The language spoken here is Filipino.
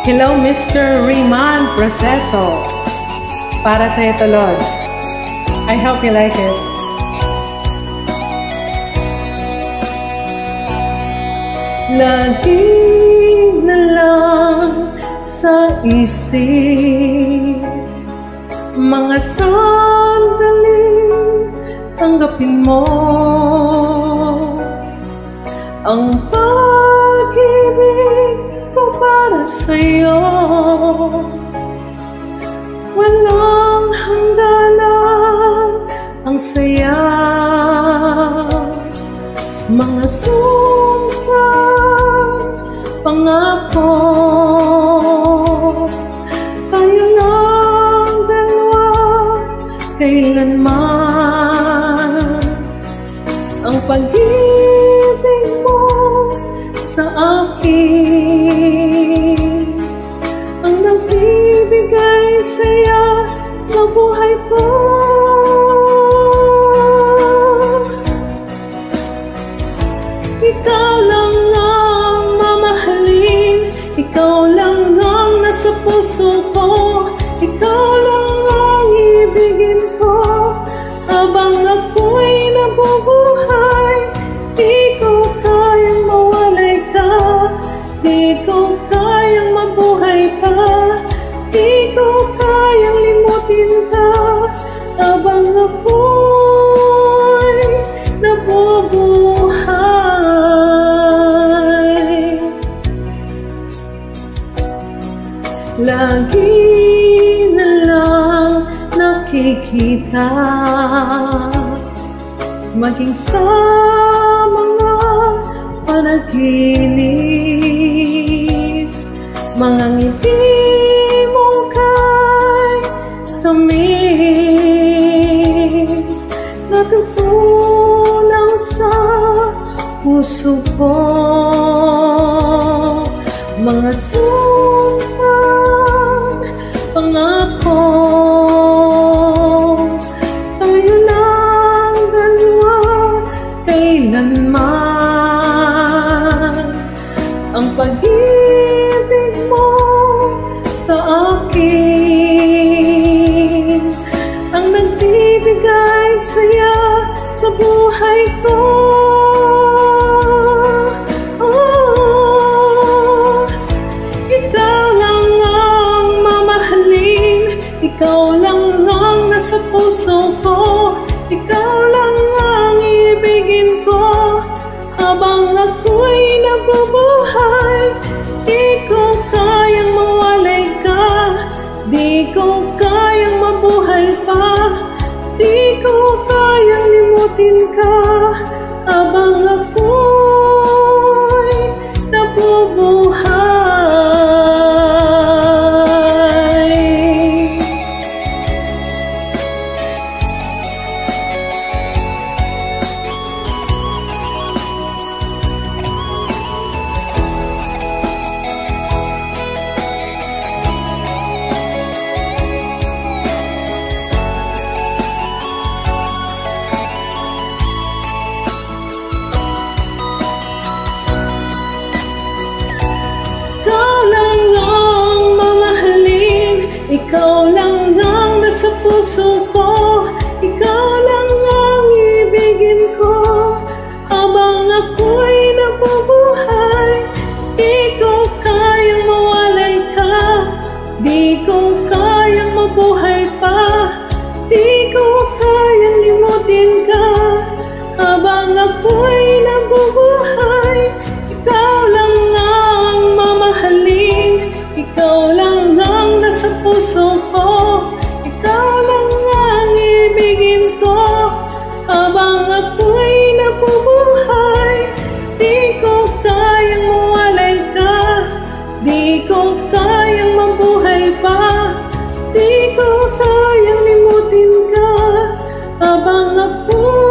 Hello, Mr. Riemann Proceso. Para sa ito, Lods. I hope you like it. Lagi na lang sa isip, mga sandaling tanggapin mo ang pag-ibig ko para sa'yo. Walang hangganan ang saya, mga sumpah, pangako. Tayo lang dalawa, kailanman. Ang pag-ibig mo sa akin ang nagbibigay saya sa buhay ko. Ikaw lang ang mamahalin, ikaw lang ang nasa puso ko, ikaw lang ang ibigin ko habang ako'y nabubuhay. Di ko kayang mawalay ka, di ko kayang mabuhay pa, di ko kayang limutin ka habang ako'y nabubuhay. Lagi na lang nakikita, maging sa mga panaginip, mga ngiti mong kay tamis, natutunaw sa puso ko. Mga sumpah, pangako, tayo lang dalawa, kailanman. Ang pag-ibig mo sa akin ang nagbibigay saya sa buhay ko. Ikaw lang ang mamahalin, ikaw lang ang nasa puso ko, ikaw lang ang ibigin ko habang ako'y nabubuhay. Di ko kayang mawalay ka, di ko kayang mabuhay pa, di ko kayang limutin ka habang ako'y nabubuhay. Ikaw lang ang nasa puso ko, ikaw lang ang ibigin ko habang ako'y nabubuhay. Di ko kayang mawalay ka, di ko kayang mabuhay pa, di ko kayang limutin ka habang ako'y nabubuhay. Ikaw lang ang mamahalin, ikaw lang ang nasa puso ko, ikaw lang ang ibigin ko habang ako'y nabubuhay. Di ko kayang mawalay ka, di ko kayang mabuhay pa, di ko kayang limutin ka habang ako'y